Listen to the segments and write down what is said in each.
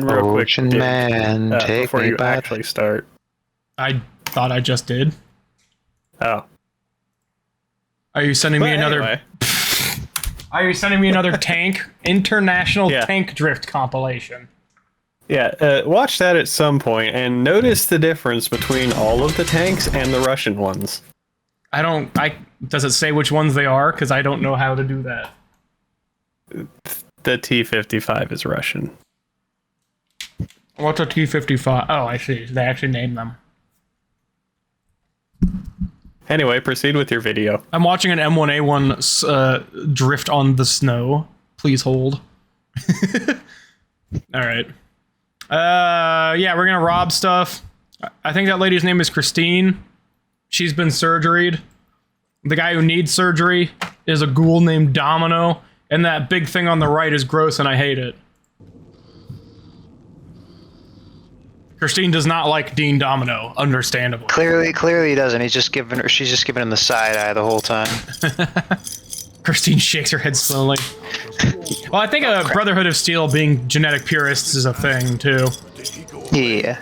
And real quick, Ocean Man, take before me you back. actually start. I thought I just did. Oh. Are you sending me another? Anyway, Are you sending me another tank international Yeah. tank drift compilation? yeah, watch that at some point and notice the difference between all of the tanks and the Russian ones. Does it say which ones they are? Because I don't know how to do that. The T-55 is Russian. What's a T-55? Oh, I see. They actually named them. Anyway, proceed with your video. I'm watching an M1A1 drift on the snow. Please hold. All right. Yeah, we're gonna rob stuff. I think that lady's name is Christine. She's been surgeried. The guy who needs surgery is a ghoul named Domino, and that big thing on the right is gross, and I hate it. Christine does not like Dean Domino, understandably. Clearly he doesn't. She's just giving him the side eye the whole time. Christine shakes her head slowly. Well, I think a Brotherhood of Steel being genetic purists is a thing, too. Yeah.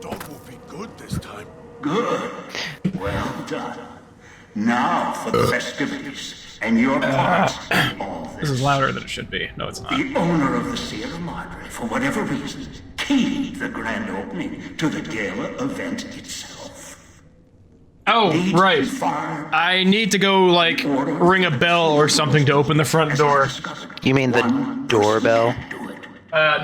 Dog will be good this time. Good. Well done. Now for the festivities and your parts in all this. This is louder than it should be. No, it's not. The owner of the Sierra Madre, for whatever reason, keyed the grand opening to the gala event itself. Oh, Need right. far I need to go, like, ring a bell or something to open the front door. You mean the doorbell? do it.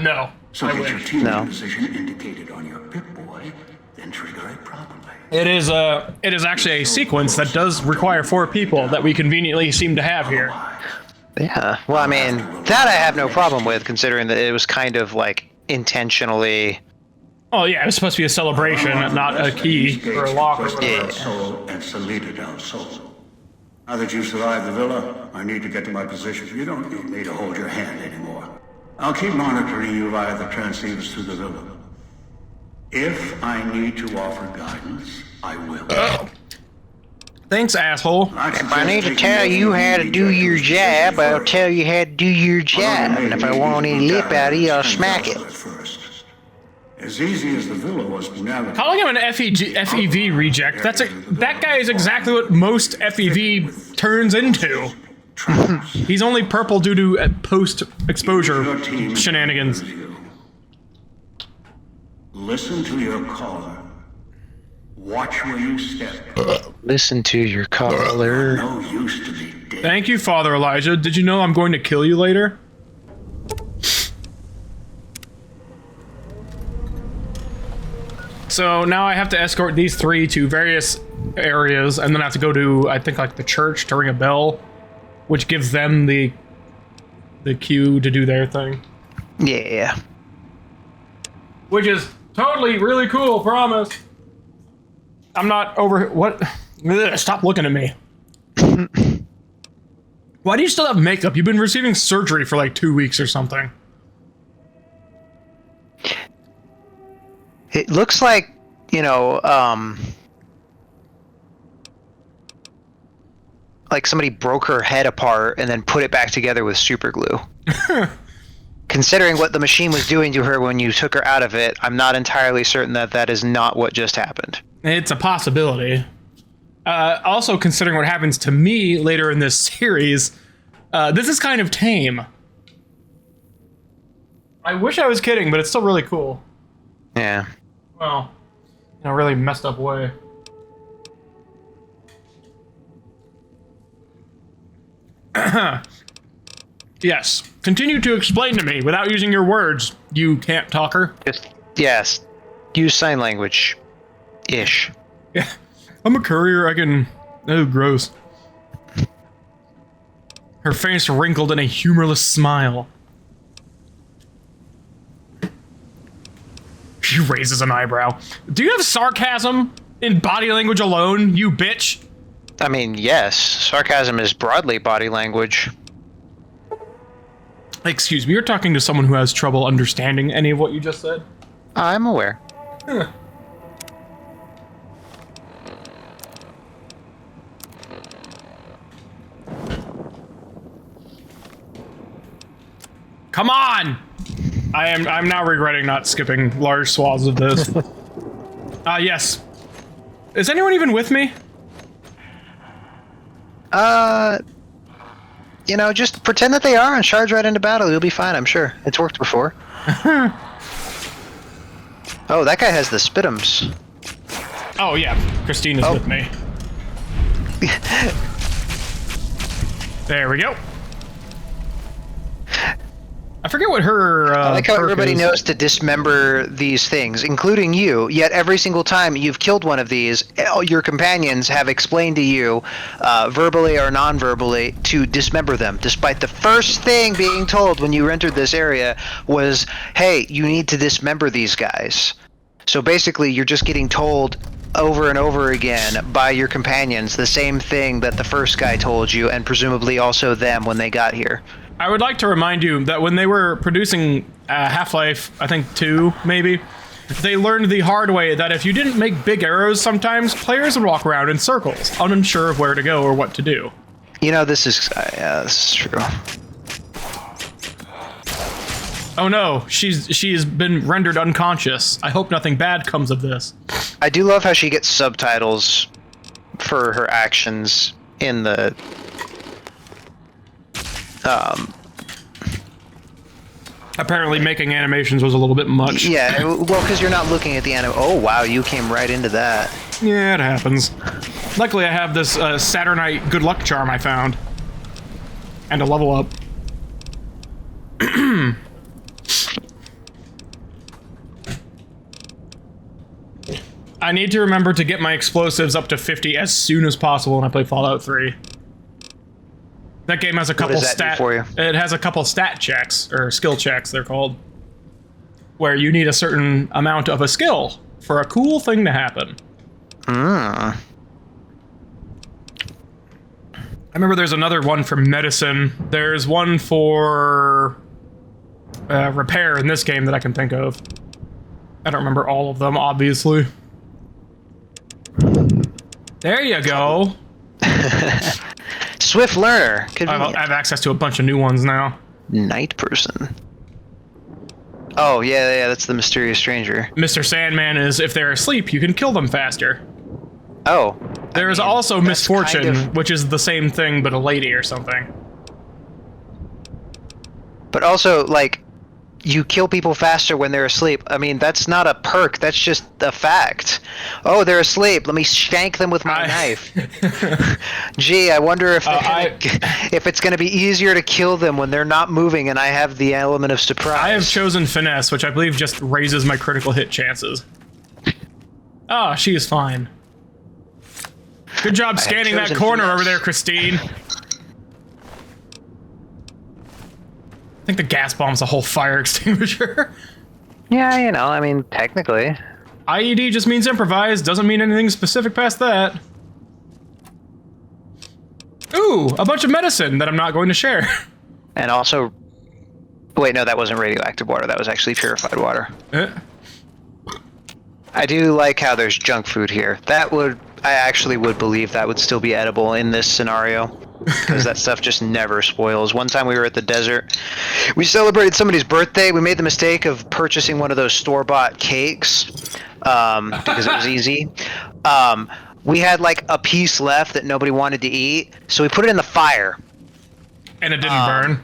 No. So I get your wish. team No. position indicated on your Pip-Boy, then trigger it properly. It is actually a sequence that does require 4 people that we conveniently seem to have here. Yeah. Well, I mean, that I have no problem with, considering that it was kind of like intentionally. Oh yeah, it was supposed to be a celebration, not a key or a lock or whatever. Sol and Salida del Sol. Now that you survived the villa, I need to get to my position. You don't need me to hold your hand anymore. I'll keep monitoring you via the transceivers through the villa. If I need to offer guidance, I will. Thanks, asshole. If I need to tell you how to do your job, I'll tell you how to do your job. And if I want any lip out of you, I'll smack it. As easy as the villa was to navigate. Calling him an FEV reject, that guy is exactly what most FEV turns into. He's only purple due to post-exposure shenanigans. Listen to your caller. Watch where you step. Listen to your caller. No use to be dead. Thank you, Father Elijah. Did you know I'm going to kill you later? So now I have to escort these 3 to various areas, and then I have to go to, I think, like the church to ring a bell, which gives them the cue to do their thing. Yeah. Which is totally really cool, promise. I'm not over... What? Ugh, stop looking at me. Why do you still have makeup? You've been receiving surgery for like 2 weeks or something. It looks like, you know, like somebody broke her head apart and then put it back together with super glue. Considering what the machine was doing to her when you took her out of it, I'm not entirely certain that that is not what just happened. It's a possibility. Also, considering what happens to me later in this series, this is kind of tame. I wish I was kidding, but it's still really cool. Yeah. Well, in a really messed up way. Yes. Continue to explain to me without using your words, you can't talker. Just, yes. Use sign language. Ish. Yeah. I'm a courier, I can... Oh, gross. Her face wrinkled in a humorless smile. She raises an eyebrow. Do you have sarcasm in body language alone, you bitch? I mean, yes. Sarcasm is broadly body language. Excuse me, you're talking to someone who has trouble understanding any of what you just said? I'm aware. Huh. Come on! I'm now regretting not skipping large swaths of this. Yes. Is anyone even with me? You know, just pretend that they are and charge right into battle. You'll be fine, I'm sure. It's worked before. Oh, that guy has the spitums. Oh, yeah. Christine is with me. There we go. I forget what her. I like how perk everybody is. knows to dismember these things, including you. Yet every single time you've killed one of these, all your companions have explained to you, verbally or non-verbally, to dismember them. Despite the first thing being told when you entered this area was, "Hey, you need to dismember these guys." So basically, you're just getting told over and over again by your companions the same thing that the first guy told you, and presumably also them when they got here. I would like to remind you that when they were producing Half-Life, I think 2, maybe, they learned the hard way that if you didn't make big arrows sometimes, players would walk around in circles, unsure of where to go or what to do. You know, this is true. Oh no, she has been rendered unconscious. I hope nothing bad comes of this. I do love how she gets subtitles for her actions in the Apparently making animations was a little bit much. yeah, well, because you're not looking at the anime. Oh wow, you came right into that. Yeah, it happens. Luckily I have this Saturnite good luck charm I found. And a level up. I need to remember to get my explosives up to 50 as soon as possible when I play Fallout 3. That game has a couple does that do stat for you? It has a couple stat checks, or skill checks they're called, where you need a certain amount of a skill for a cool thing to happen. I remember there's another one for medicine. There's one for repair in this game that I can think of. I don't remember all of them, obviously. There you go. Swift learner. I Convenient. have access to a bunch of new ones now. Night person. Oh yeah, that's the mysterious stranger. Mr. Sandman is, if they're asleep, you can kill them faster. Oh. There is also that's Misfortune, kind of- which is the same thing, but a lady or something. But also, like, you kill people faster when they're asleep. I mean, that's not a perk. That's just a fact. Oh, they're asleep. Let me shank them with my knife. Gee, I wonder if if it's going to be easier to kill them when they're not moving and I have the element of surprise. I have chosen Finesse, which I believe just raises my critical hit chances. Oh, she is fine. Good job scanning that chosen corner Finesse. over there, Christine. I think the gas bomb's a whole fire extinguisher. Yeah, you know, I mean, technically. IED just means improvise, doesn't mean anything specific past that. Ooh, a bunch of medicine that I'm not going to share. And also... Wait, no, that wasn't radioactive water. That was actually purified water. I do like how there's junk food here. I actually would believe that would still be edible in this scenario. Because that stuff just never spoils. One time we were at the desert. We celebrated somebody's birthday. We made the mistake of purchasing one of those store-bought cakes. Because it was easy. We had like a piece left that nobody wanted to eat. So we put it in the fire. And it didn't burn.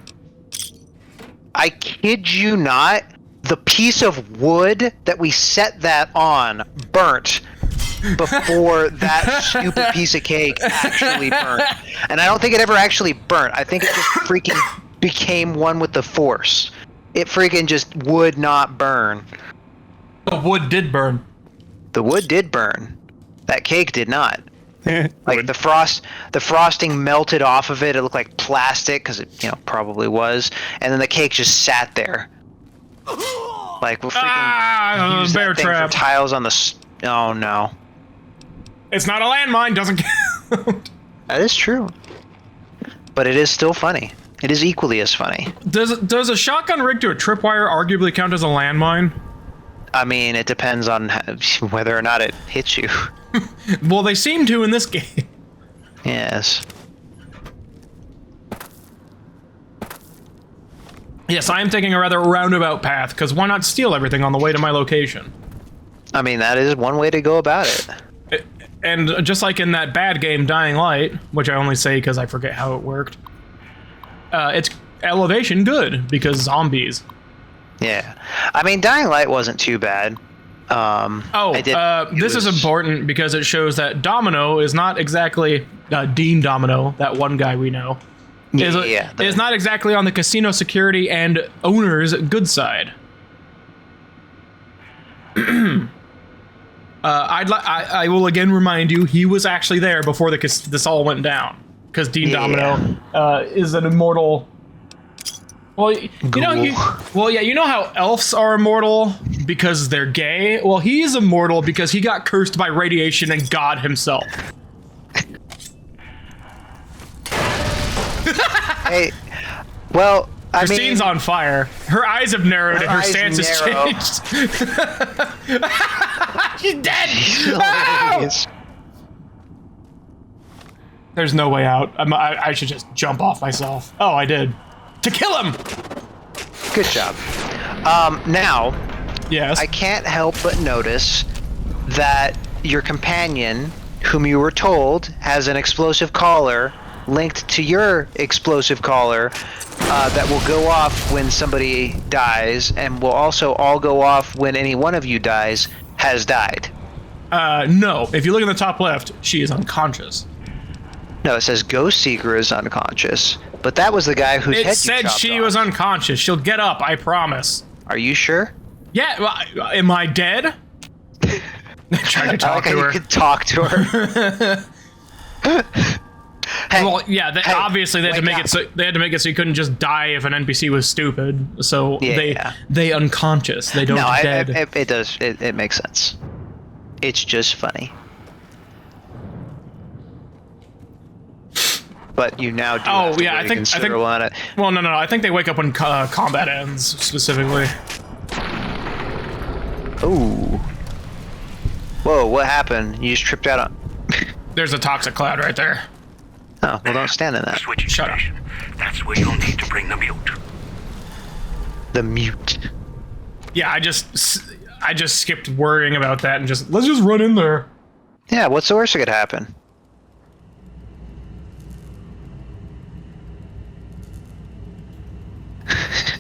I kid you not. The piece of wood that we set that on burnt before that stupid piece of cake actually burnt. And I don't think it ever actually burnt. I think it just freaking became one with the force. It freaking just would not burn. The wood did burn. The wood did burn. That cake did not. Like the frosting melted off of it. It looked like plastic because it, probably was. And then the cake just sat there. Like we're freaking use bear that thing trap. for tiles on the. Oh no. It's not a landmine, doesn't count. That is true. But it is still funny. It is equally as funny. Does a shotgun rig to a tripwire arguably count as a landmine? I mean, it depends on whether or not it hits you. Well, they seem to in this game. Yes. Yes, I am taking a rather roundabout path, because why not steal everything on the way to my location? I mean, that is one way to go about it. And just like in that bad game, Dying Light, which I only say because I forget how it worked, it's elevation good, because zombies. Yeah. I mean, Dying Light wasn't too bad. This is important because it shows that Domino is not exactly Dean Domino, that one guy we know. Is not exactly on the casino security and owner's good side. I will again remind you, he was actually there before this all went down, because Dean Domino is an immortal. Well, you know how elves are immortal because they're gay? Well, he's immortal because he got cursed by radiation and God himself. Hey, well, Christine's on fire. Her eyes have narrowed and her stance has changed. She's dead! Oh! There's no way out. I should just jump off myself. Oh, I did. To kill him! Good job. Now, yes. I can't help but notice that your companion, whom you were told has an explosive collar linked to your explosive collar that will go off when somebody dies, and will also all go off when any one of you dies, has died. No. If you look in the top left, she is unconscious. No, it says Ghost Seeker is unconscious, but that was the guy whose head you said chopped she off. was unconscious. She'll get up, I promise. Are you sure? Yeah, well, am I dead? Trying to talk to her. You could talk to her. Hey, well, yeah. Obviously, they had to make up. it so you couldn't just die if an NPC was stupid. So Yeah. they unconscious. They don't dead. It does. It makes sense. It's just funny. But you now do. Oh have to yeah, really I think. consider one of- Well, no. I think they wake up when combat ends specifically. Ooh. Whoa! What happened? You just tripped out on. There's a toxic cloud right there. Oh, well, don't stand in that. Switching Shut up. station. That's where you'll need to bring the mute. The mute. Yeah, I just skipped worrying about that and let's just run in there. Yeah. What's the worst that could happen?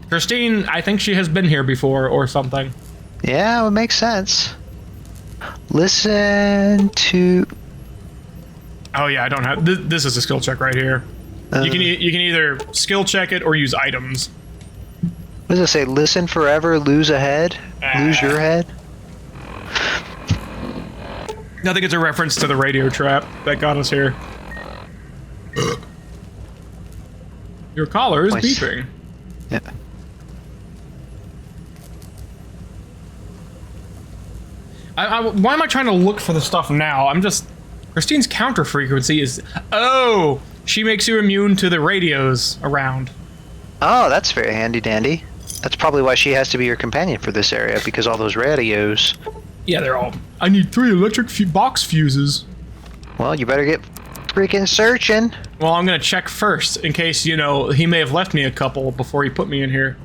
Christine, I think she has been here before or something. Yeah, it makes sense. Listen to. Oh yeah, I don't have. This is a skill check right here. You can either skill check it or use items. What does it say? Listen forever, lose a head, lose your head. I think it's a reference to the radio trap that got us here. Your collar is Nice. beeping. Yeah. Why am I trying to look for the stuff now? Christine's counter frequency is. Oh, she makes you immune to the radios around. Oh, that's very handy dandy. That's probably why she has to be your companion for this area, because all those radios. Yeah, they're all. I need 3 electric box fuses. Well, you better get freaking searching. Well, I'm gonna check first in case he may have left me a couple before he put me in here.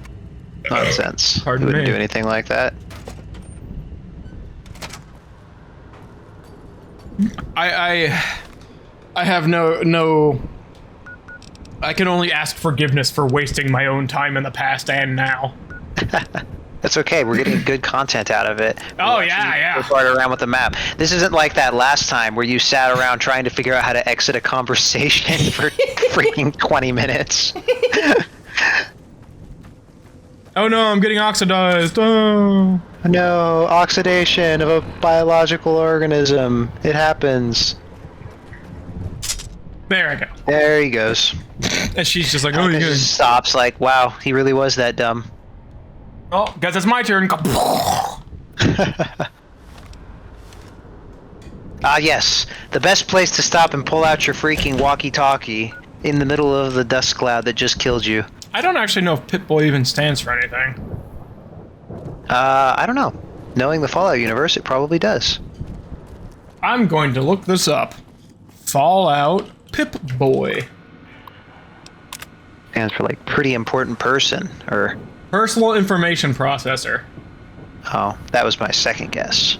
Nonsense. Pardon He wouldn't me. do anything like that. I have no. I can only ask forgiveness for wasting my own time in the past and now. That's okay. We're getting good content out of it. Oh, yeah. Go around with the map. This isn't like that last time where you sat around trying to figure out how to exit a conversation for freaking 20 minutes. Oh no, I'm getting oxidized. Oh. No, oxidation of a biological organism. It happens. There I go. There he goes. And she's just like, oh, you It good. just stops like, wow, he really was that dumb. Oh, guys, it's my turn. Ah, yes. The best place to stop and pull out your freaking walkie-talkie in the middle of the dust cloud that just killed you. I don't actually know if Pip-Boy even stands for anything. I don't know. Knowing the Fallout universe, it probably does. I'm going to look this up. Fallout Pip-Boy. stands for like pretty important person, or Personal information processor. oh, that was my second guess.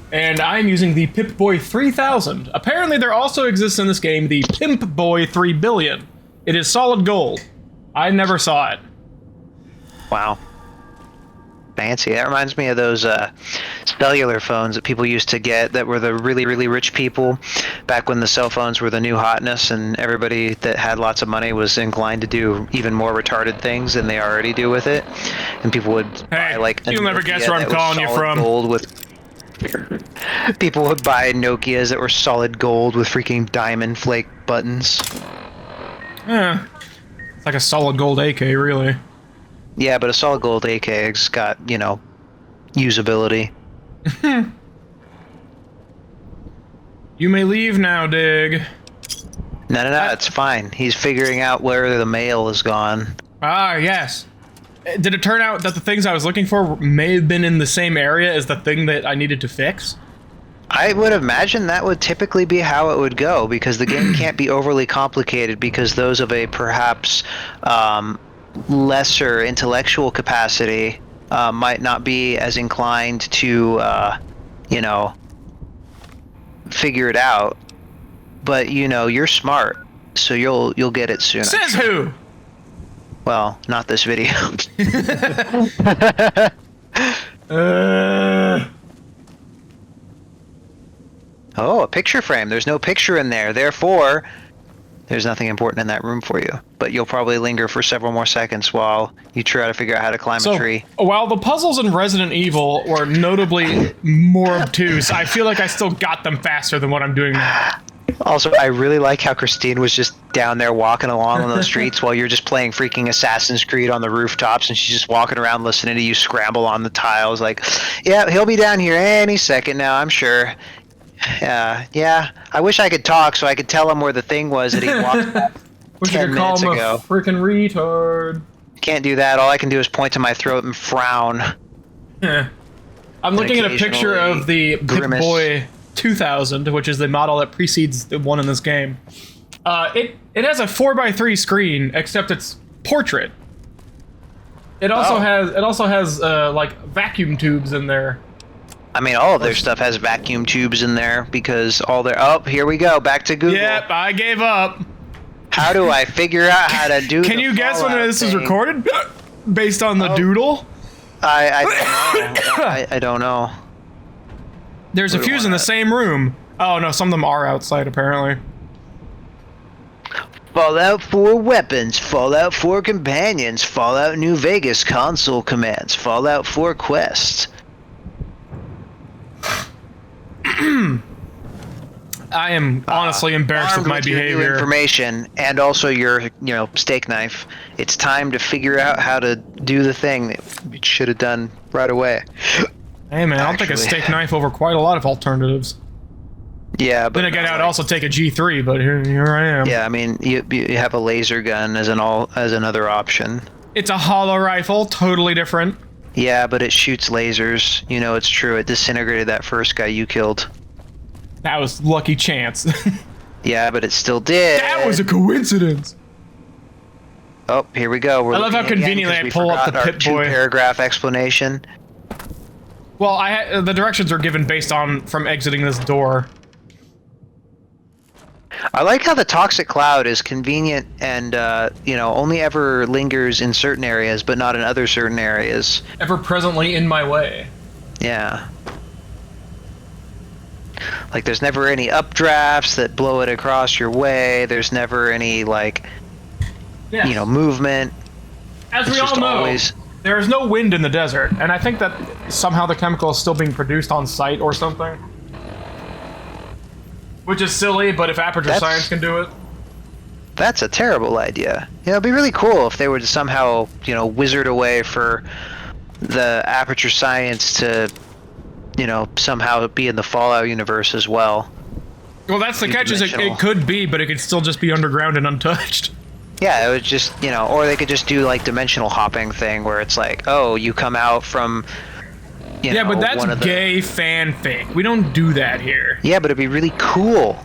And I'm using the Pip-Boy 3000. Apparently there also exists in this game the Pimp-Boy 3 billion. It is solid gold. I never saw it. Wow. Fancy. That reminds me of those cellular phones that people used to get that were the really, really rich people back when the cell phones were the new hotness and everybody that had lots of money was inclined to do even more retarded things than they already do with it. And people would buy like a you'll never Nokia guess where I'm that was calling you solid from. gold with people would buy Nokias that were solid gold with freaking diamond flake buttons. Eh. It's like a solid gold AK, really. Yeah, but a solid gold AK's got, you know, usability. You may leave now, Dig. No, it's fine. He's figuring out where the mail is gone. Ah, yes. Did it turn out that the things I was looking for may have been in the same area as the thing that I needed to fix? I would imagine that would typically be how it would go, because the game can't be overly complicated, because those of a perhaps lesser intellectual capacity might not be as inclined to, you know, figure it out. But, you know, you're smart, so you'll get it soon. Says who? Well, not this video. Oh, a picture frame. There's no picture in there. Therefore, there's nothing important in that room for you. But you'll probably linger for several more seconds while you try to figure out how to climb a tree. While the puzzles in Resident Evil were notably more obtuse, I feel like I still got them faster than what I'm doing now. Also, I really like how Christine was just down there walking along on the streets while you're just playing freaking Assassin's Creed on the rooftops, and she's just walking around listening to you scramble on the tiles like, yeah, he'll be down here any second now, I'm sure. Yeah, I wish I could talk so I could tell him where the thing was that he walked past Wish you 10 could call minutes him ago. a freaking retard. Can't do that. All I can do is point to my throat and frown. I'm looking at a picture of the grimace. Pip-Boy 2000, which is the model that precedes the one in this game. It has a 4x3 screen, except it's portrait. It also has like vacuum tubes in there. I mean, all of their stuff has vacuum tubes in there because all their... Oh, here we go. Back to Google. Yep, I gave up. How do I figure out how to do Can you guess when this is recorded? Based on the doodle? I don't know. There's a fuse in the same room. Oh no, some of them are outside apparently. Fallout 4 weapons, Fallout 4 companions, Fallout New Vegas console commands, Fallout 4 quests. I am honestly embarrassed with my your new behavior. information and also your, steak knife. It's time to figure out how to do the thing that you should have done right away. Hey man, I'll take a steak knife over quite a lot of alternatives. Yeah, but Then again, I'd also take a G3, but here I am. Yeah, I mean, you have a laser gun as another option. It's a hollow rifle, totally different. Yeah, but it shoots lasers. You know, it's true. It disintegrated that first guy you killed. That was lucky chance. Yeah, but it still did. That was a coincidence. Oh, here we go. I love how conveniently I pull up the Pip-Boy. 2-paragraph explanation. Well, the directions are given based on from exiting this door. I like how the toxic cloud is convenient and, only ever lingers in certain areas, but not in other certain areas. Ever presently in my way. Yeah. Like, there's never any updrafts that blow it across your way. There's never any, movement. As It's we all just know, always- there is no wind in the desert, and I think that somehow the chemical is still being produced on site or something. Which is silly, but if aperture science can do it. That's a terrible idea. It'd be really cool if they were to somehow, wizard away for the aperture science to, somehow be in the Fallout universe as well. Well, that's the catch, is it could be, but it could still just be underground and untouched. Yeah, it would just, or they could just do like dimensional hopping thing where it's like, oh, you come out from, yeah, but that's gay fanfic. We don't do that here. Yeah, but it'd be really cool.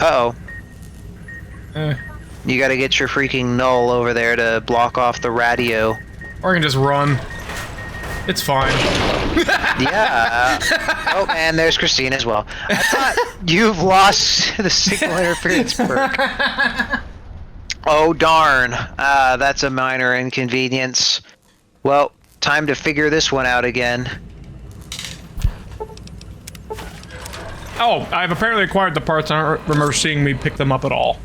Uh-oh. You gotta get your freaking null over there to block off the radio. Or I can just run. It's fine. Yeah. Oh, and there's Christine as well. I thought you've lost the signal interference perk. Oh, darn. That's a minor inconvenience. Well, time to figure this one out again. Oh, I've apparently acquired the parts. I don't remember seeing me pick them up at all.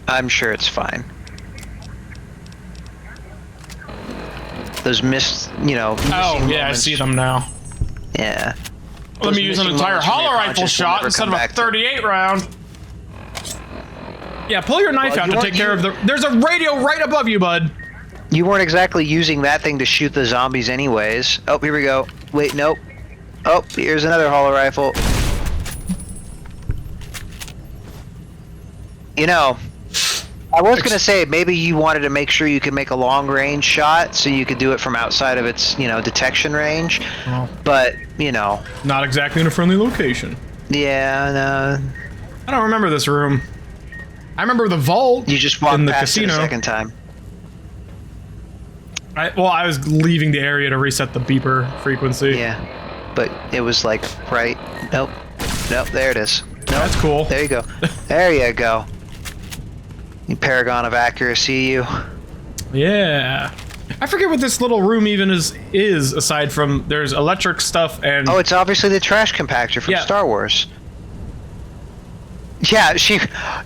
I'm sure it's fine. Those missed, Oh, yeah, moments. I see them now. Yeah. Let Those me use an missing entire moments from hollow your rifle conscience will shot never instead come of a back to. 38 round. Yeah, pull your knife out to take care of the... There's a radio right above you, bud. You weren't exactly using that thing to shoot the zombies anyways. Oh, here we go. Wait, nope. Oh, here's another hollow rifle. You know, I was gonna say maybe you wanted to make sure you could make a long range shot so you could do it from outside of its, detection range. Well, But, not exactly in a friendly location. yeah, no. I don't remember this room. I remember the vault. You just walked in the past casino. it a second time. I was leaving the area to reset the beeper frequency. Yeah. But it was like, right. Nope. Nope, there it is. Nope. That's cool. There you go. There you go. You paragon of accuracy, you. Yeah. I forget what this little room even is aside from there's electric stuff and... Oh, it's obviously the trash compactor from Yeah. Star Wars. Yeah,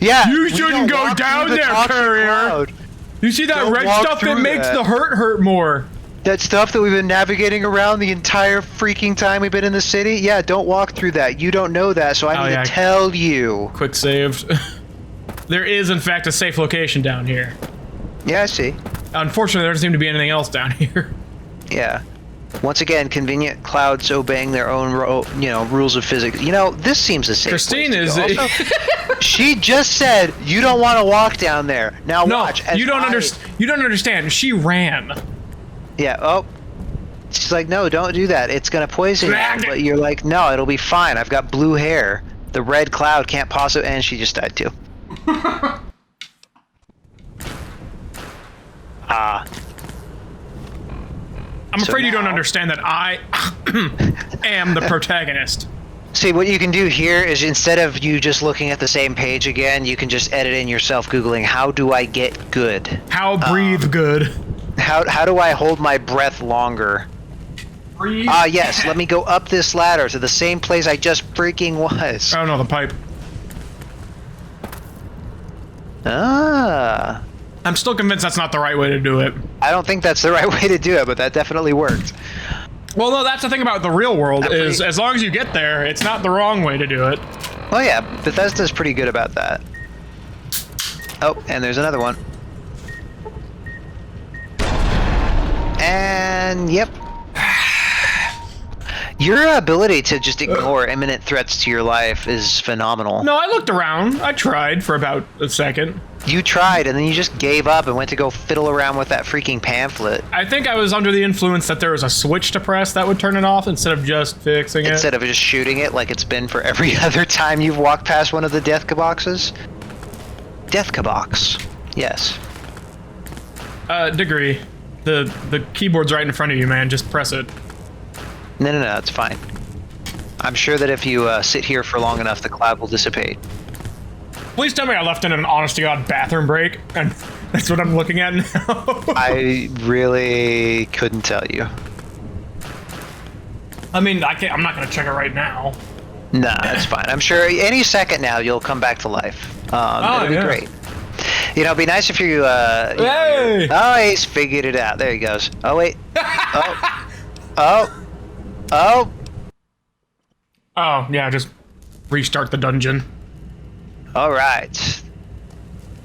yeah. You we shouldn't don't go walk down through the there, toxic courier. cloud. You see that Don't red walk stuff that through makes that. the hurt more? That stuff that we've been navigating around the entire freaking time we've been in the city? Yeah, don't walk through that. You don't know that, so I need to tell you. Quick saved. There is, in fact, a safe location down here. Yeah, I see. Unfortunately, there doesn't seem to be anything else down here. Yeah. Once again, convenient clouds obeying their own, rules of physics. This seems a safe Christine place is... to go. Also, she just said you don't want to walk down there. Now No, watch. As you don't understand. She ran. Yeah. Oh. She's like, no, don't do that. It's gonna poison you. But you're like, no, it'll be fine. I've got blue hair. The red cloud can't possibly. And she just died too. I'm So afraid you don't now- understand that I am the protagonist. See, what you can do here is instead of you just looking at the same page again, you can just edit in yourself Googling, how do I get good? How breathe good. How do I hold my breath longer? Breathe. Yes, let me go up this ladder to the same place I just freaking was. Oh no, the pipe. I'm still convinced that's not the right way to do it. I don't think that's the right way to do it, but that definitely worked. Well, no, that's the thing about the real world is as long as you get there, it's not the wrong way to do it. Well, yeah, Bethesda's pretty good about that. Oh, and there's another one. And, yep. Your ability to just ignore imminent threats to your life is phenomenal. No, I looked around. I tried for about a second. You tried, and then you just gave up and went to go fiddle around with that freaking pamphlet. I think I was under the influence that there was a switch to press that would turn it off instead of just fixing it. Instead of just shooting it like it's been for every other time you've walked past one of the death boxes. Death box. Yes. Diggery. The keyboard's right in front of you, man. Just press it. No, it's fine. I'm sure that if you sit here for long enough, the cloud will dissipate. Please tell me I left in an honest-to-God bathroom break, and that's what I'm looking at now. I really couldn't tell you. I mean, I'm not gonna check it right now. Nah, that's fine. I'm sure any second now you'll come back to life. It'll be great. It'd be nice if you, Hey! Oh, he's figured it out. There he goes. Oh, wait. Oh, yeah, just restart the dungeon. all right.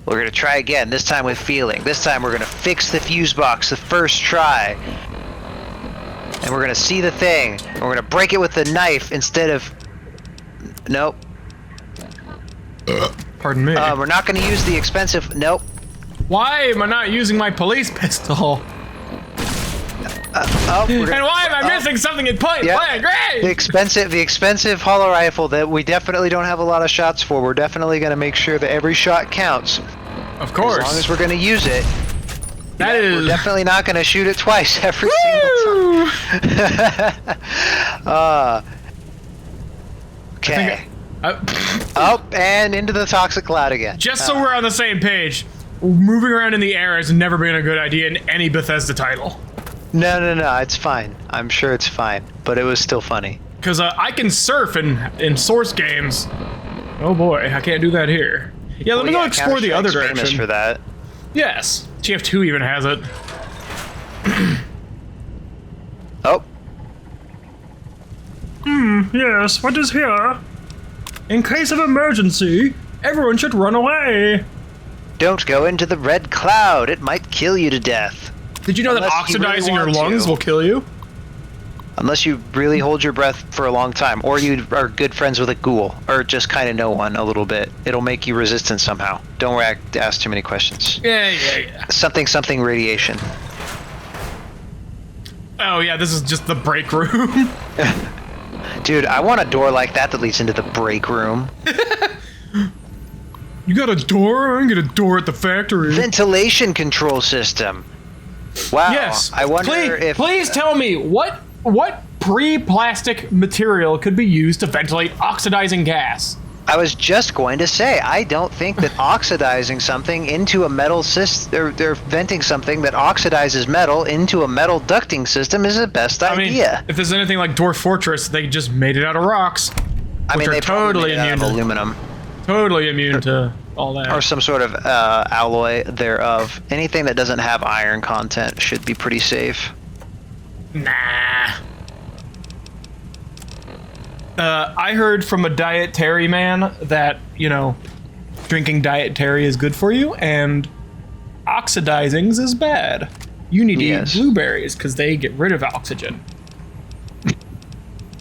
We're going to try again, this time with feeling. This time we're going to fix the fuse box the first try. And we're going to see the thing. And we're going to break it with the knife instead of... Nope. Pardon me. We're not going to use the expensive... Nope. Why am I not using my police pistol? Oh, we're gonna... And why am I missing something in point blank? Great! The expensive hollow rifle that we definitely don't have a lot of shots for. We're definitely going to make sure that every shot counts. Of course. As long as we're going to use it. That We're is definitely not going to shoot it twice every single time. Okay. Up and into the toxic cloud again. Just so we're on the same page, moving around in the air has never been a good idea in any Bethesda title. No, it's fine. I'm sure it's fine, but it was still funny. Because I can surf in Source games. Oh boy, I can't do that here. Yeah, let me go explore the other Counter-Strike's direction. famous for that. Yes, TF2 even has it. Oh, Yes, what is here? In case of emergency, everyone should run away. don't go into the red cloud. It might kill you to death. Did you know that Unless you really oxidizing your want lungs to. will kill you? Unless you really hold your breath for a long time, or you are good friends with a ghoul, or just kind of know one a little bit. It'll make you resistant somehow. Don't ask too many questions. Yeah. Something radiation. Oh yeah, this is just the break room. Dude, I want a door like that leads into the break room. You got a door? I can get a door at the factory. Ventilation control system. Wow. Yes. I wonder if... Please tell me what pre-plastic material could be used to ventilate oxidizing gas? I was just going to say, I don't think that oxidizing something into a metal system, or venting something that oxidizes metal into a metal ducting system is the best idea. If there's anything like Dwarf Fortress, they just made it out of rocks. I mean, are they probably totally made it out immune of to- aluminum Totally immune to all that. or some sort of alloy thereof. Anything that doesn't have iron content should be pretty safe. Nah. I heard from a dietary man that, drinking dietary is good for you, and oxidizings is bad. You need to Yes. eat blueberries, because they get rid of oxygen.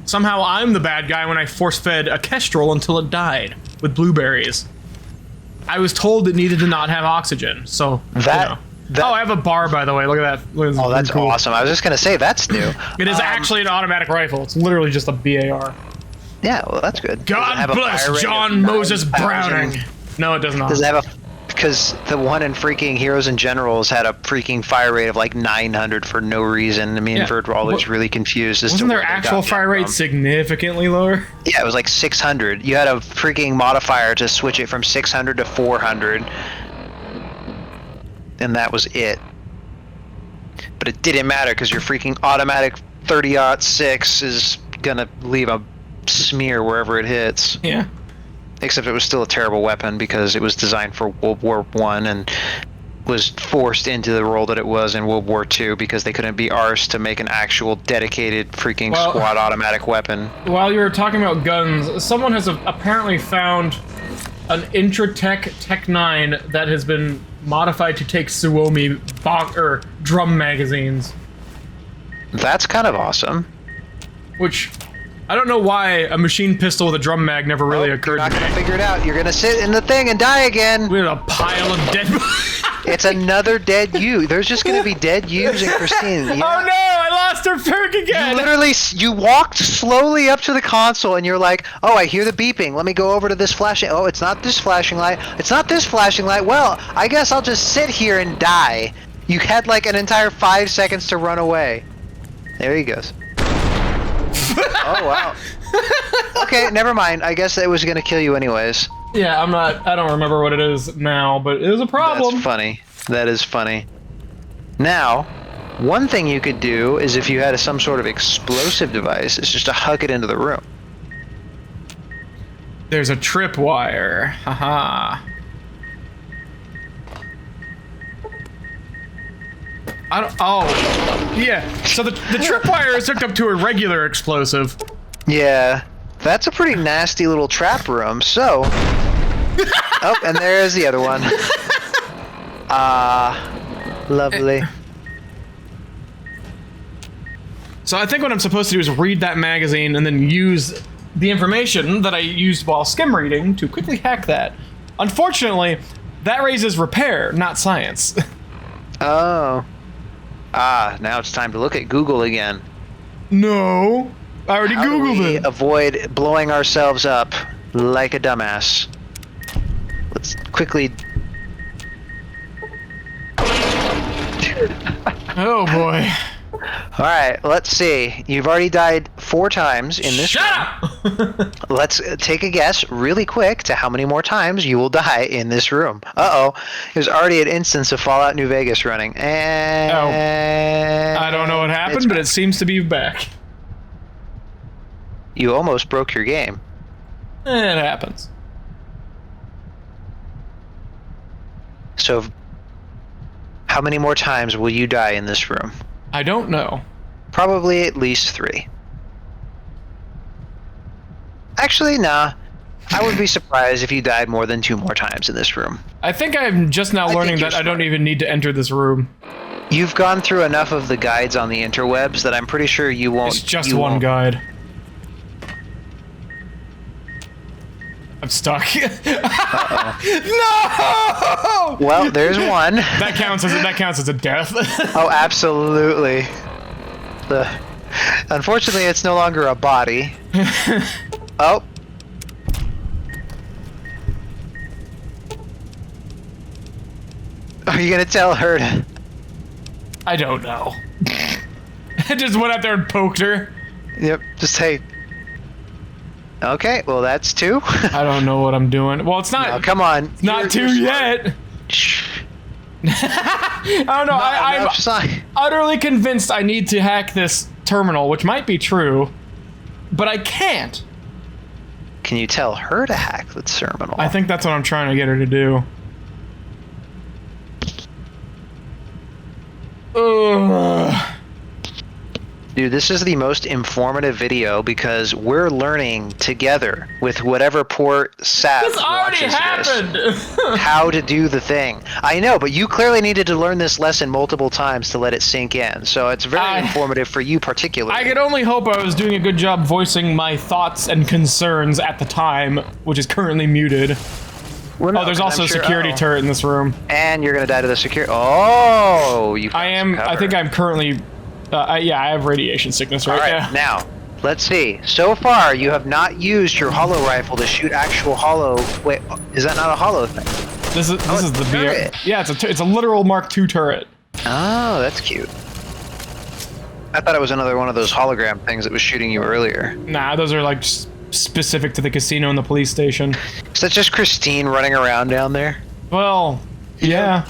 Somehow I'm the bad guy when I force-fed a kestrel until it died with blueberries. I was told it needed to not have oxygen, so, That- Oh, I have a bar, by the way. Look at that. Look at this. Oh, that's Pretty cool. awesome. I was just going to say, that's new. It is actually an automatic rifle. It's literally just a BAR. Yeah, well, that's good. Does it God have a fire bless rate of John Moses 9,000? Browning. No, it does not. Does it have a... Because the one in freaking Heroes and Generals had a freaking fire rate of like 900 for no reason. Me and Yeah. Vert were always really confused as to Wasn't their where they actual got fire that rate from. significantly lower? Yeah, it was like 600. You had a freaking modifier to switch it from 600 to 400. And that was it. But it didn't matter because your freaking automatic 30-06 is gonna leave a smear wherever it hits. Yeah. Except it was still a terrible weapon because it was designed for World War I and was forced into the role that it was in World War II because they couldn't be arsed to make an actual dedicated freaking Well- squad automatic weapon. While you were talking about guns, someone has apparently found an Intratech Tech 9 that has been modified to take Suomi drum magazines, That's kind of awesome. which I don't know why a machine pistol with a drum mag never really You're occurred not to gonna me. figure it out. You're gonna sit in the thing and die again. We had a pile of dead. It's another dead you. There's just gonna be dead yous and Christine. Oh no! I lost her perk again. You walked slowly up to the console and you're like, oh, I hear the beeping. Let me go over to this flashing. Oh, it's not this flashing light. It's not this flashing light. Well, I guess I'll just sit here and die. You had like an entire 5 seconds to run away. There he goes. Oh, wow. Okay, never mind. I guess it was gonna kill you anyways. Yeah, I don't remember what it is now, but it was a problem. That's funny. That is funny. Now, one thing you could do is if you had some sort of explosive device, is just to hug it into the room. There's a tripwire. Haha. Oh, yeah. So the tripwire is hooked up to a regular explosive. Yeah, that's a pretty nasty little trap room. So, oh, and there's the other one. Lovely. So I think what I'm supposed to do is read that magazine and then use the information that I used while skim reading to quickly hack that. Unfortunately, that raises repair, not science. Oh. Now it's time to look at Google again. No, I already How do Googled we it. avoid blowing ourselves up like a dumbass? Let's quickly Oh boy. All right, let's see. You've already died 4 times in this Shut room. up! Let's take a guess really quick to how many more times you will die in this room. Uh-oh. There's already an instance of Fallout New Vegas running. And I don't know what happened, but it seems to be back. You almost broke your game. It happens. So how many more times will you die in this room? I don't know. Probably at least 3. Actually, nah. I would be surprised if you died more than 2 more times in this room. I think I'm just now learning that I don't even need to enter this room. You've gone through enough of the guides on the interwebs that I'm pretty sure you won't. It's just one guide. I'm stuck. No! Well, there's one. That counts as a death. Oh, absolutely. Unfortunately, it's no longer a body. Oh. Are you gonna tell her to... I don't know. I just went out there and poked her. Yep, just say... Okay, well that's 2. I don't know what I'm doing. Well, it's not. No, come on. It's not 2 yet. Shh. I don't know. I'm utterly convinced I need to hack this terminal, which might be true, but I can't. Can you tell her to hack the terminal? I think that's what I'm trying to get her to do. Ugh. Dude, this is the most informative video because we're learning together with whatever poor sap This already watches happened. this how to do the thing. I know, but you clearly needed to learn this lesson multiple times to let it sink in. So it's very informative for you particularly. I could only hope I was doing a good job voicing my thoughts and concerns at the time, which is currently muted. Well, no, oh, there's also a security turret in this room. And you're gonna die to the security. Oh, you. I am. I think I'm currently. Yeah, I have radiation sickness right now. All right, now let's see. So far, you have not used your hollow rifle to shoot actual hollow. Wait, is that not a hollow thing? This is the turret. Yeah, it's a literal Mark II turret. Oh, that's cute. I thought it was another one of those hologram things that was shooting you earlier. Nah, those are like specific to the casino and the police station. Is that just Christine running around down there? Well, yeah.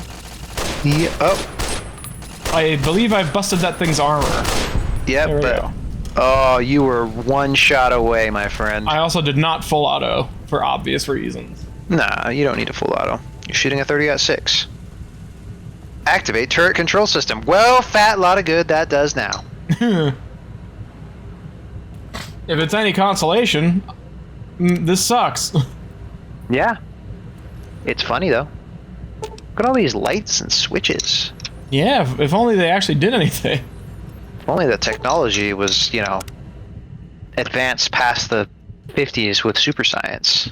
Yeah. Oh. I believe I busted that thing's armor. Yep, There we but go. oh, you were one shot away, my friend. I also did not full auto for obvious reasons. Nah, you don't need a full auto. You're shooting a 30-6. Activate turret control system. Well, fat lot of good that does now. If it's any consolation, this sucks. Yeah. It's funny though. Look at all these lights and switches. Yeah, if only they actually did anything. If only the technology was, you know, advanced past the 50s with super science.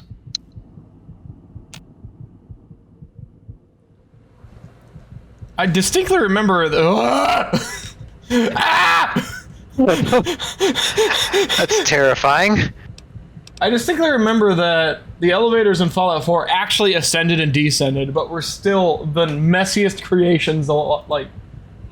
I distinctly remember That's terrifying. I distinctly remember that the elevators in Fallout 4 actually ascended and descended, but were still the messiest creations. Like,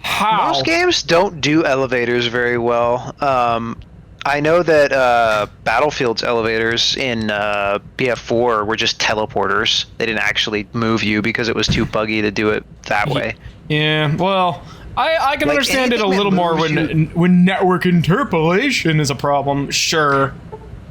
how? Most games don't do elevators very well. I know that Battlefield's elevators in BF4 were just teleporters. They didn't actually move you because it was too buggy to do it that way. Yeah, well, I can Like, understand it a anything little that more moves when network interpolation is a problem, sure.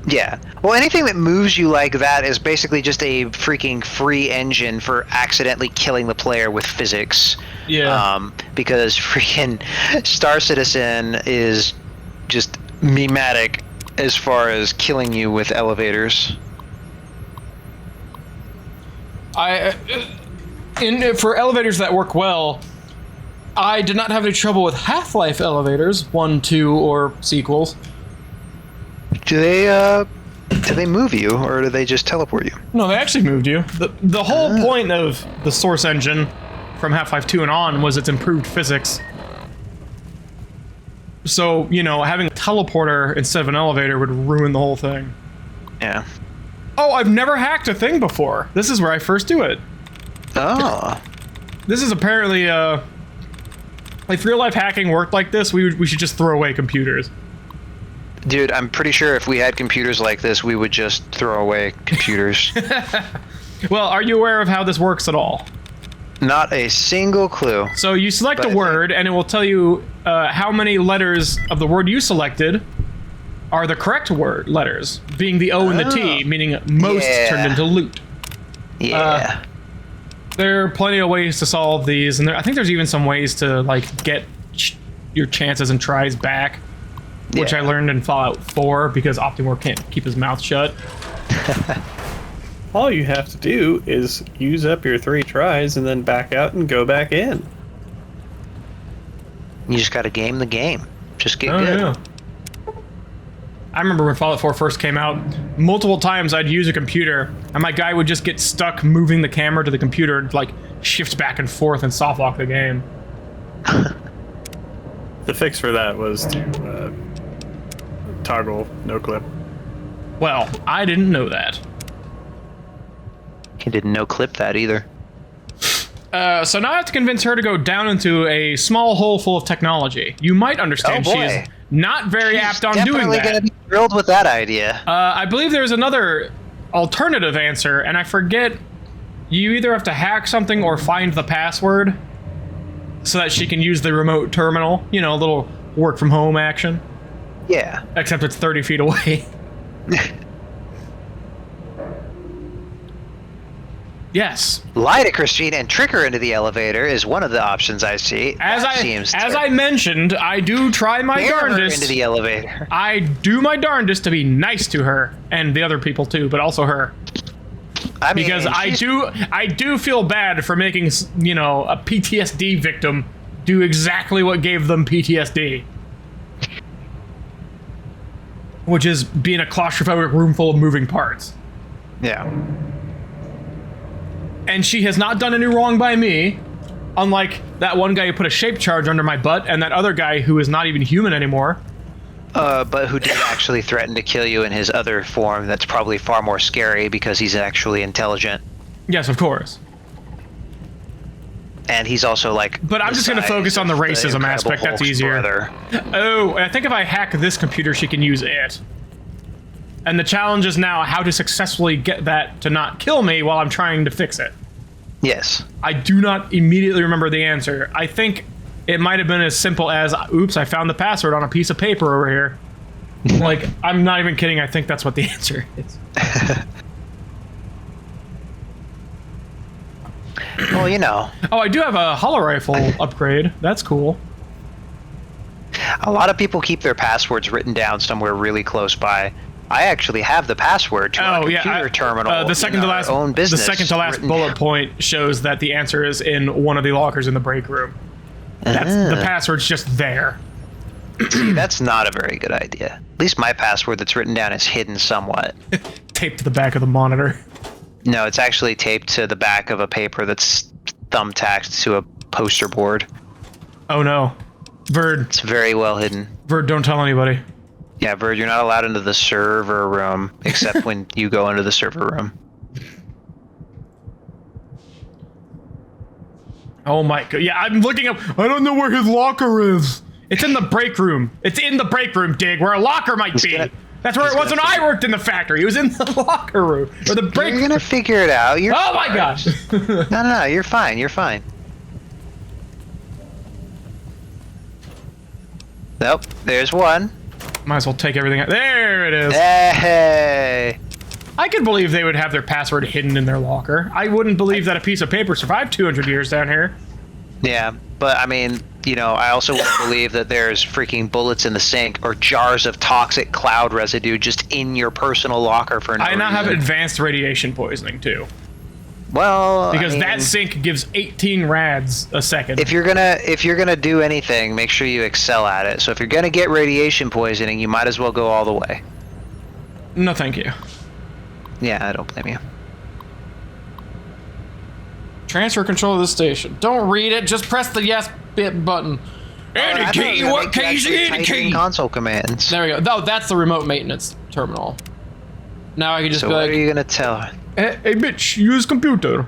Yeah. Well, anything that moves you like that is basically just a freaking free engine for accidentally killing the player with physics. Yeah. Because freaking Star Citizen is just mematic as far as killing you with elevators. For elevators that work well, I did not have any trouble with Half-Life elevators, 1, 2, or sequels. Do they move you, or do they just teleport you? No, they actually moved you. The whole point of the Source engine from Half-Life 2 and on was its improved physics. So, you know, having a teleporter instead of an elevator would ruin the whole thing. Yeah. Oh, I've never hacked a thing before. This is where I first do it. Oh. This is apparently If real life hacking worked like this, we should just throw away computers. Dude, I'm pretty sure if we had computers like this, we would just throw away computers. Well, are you aware of how this works at all? Not a single clue. So you select But a word, and it will tell you how many letters of the word you selected are the correct word letters, being the O and the T, meaning most turned into loot. Yeah. There are plenty of ways to solve these, and I think there's even some ways to like get your chances and tries back, which I learned in Fallout 4 because Optimore can't keep his mouth shut. All you have to do is use up your 3 tries and then back out and go back in. You just gotta game the game. Just get Oh, good. yeah. I remember when Fallout 4 first came out, multiple times I'd use a computer, and my guy would just get stuck moving the camera to the computer and, like, shift back and forth and softlock the game. The fix for that was to toggle no clip. Well, I didn't know that. He didn't no clip that either. So now I have to convince her to go down into a small hole full of technology. You might understand Oh, she boy. is not very apt on doing Definitely that. gonna be thrilled with that idea. I believe there's another alternative answer, and I forget. You either have to hack something or find the password so that she can use the remote terminal. You know, a little work from home action. Yeah. Except it's 30 feet away. Yes. Lie to Christine and trick her into the elevator is one of the options I see. As That I mentioned, I do try my scare her darndest. into the elevator. I do my darndest to be nice to her and the other people too, but also her. I mean, Because I do feel bad for making, you know, a PTSD victim do exactly what gave them PTSD. Which is be in a claustrophobic room full of moving parts. Yeah. And she has not done any wrong by me, unlike that one guy who put a shape charge under my butt and that other guy who is not even human anymore. But who did actually threaten to kill you in his other form that's probably far more scary because he's actually intelligent. Yes, of course. And he's also like... But I'm just going to focus on the racism aspect. That's easier. Brother. Oh, I think if I hack this computer, she can use it. And the challenge is now how to successfully get that to not kill me while I'm trying to fix it. Yes. I do not immediately remember the answer. I think it might have been as simple as, oops, I found the password on a piece of paper over here. Like, I'm not even kidding. I think that's what the answer is. Well, you know, Oh, I do have a hollow rifle upgrade. That's cool. a lot of people keep their passwords written down somewhere really close by. I actually have the password to our computer terminal. The second to last, own business. the second to last written bullet down. point shows that the answer is in one of the lockers in the break room. That's the password's just there. See, that's not a very good idea. At least my password that's written down is hidden somewhat. Taped to the back of the monitor. No, it's actually taped to the back of a paper that's thumbtacked to a poster board. Oh no, Verd, It's very well hidden. Verd, don't tell anybody. Yeah, Verd, you're not allowed into the server room except when you go into the server room. Oh my god, yeah, I'm looking up. I don't know where his locker is. It's in the break room. It's in the break room, Dig, where a locker might be. That's where it was when I worked in the factory. It was in the locker room. Or the break You're gonna figure it out. You're Oh my gosh. no, you're fine. You're fine. Nope, there's one. Might as well take everything out. There it is. Hey! I could believe they would have their password hidden in their locker. I wouldn't believe that a piece of paper survived 200 years down here. Yeah, but I mean, you know, I also wouldn't believe that there's freaking bullets in the sink or jars of toxic cloud residue just in your personal locker for no I now have reason. advanced radiation poisoning too. Well, Because I mean, that sink gives 18 rads a second. if you're gonna do anything, make sure you excel at it. So if you're gonna get radiation poisoning, you might as well go all the way. No, thank you. Yeah, I don't blame you. Transfer control of the station. Don't read it. Just press the yes bit button. Indicate what keys you indicate. Console commands. There we go. No, that's the remote maintenance terminal. Now I can just So be what like, are you gonna tell her? hey bitch, use computer.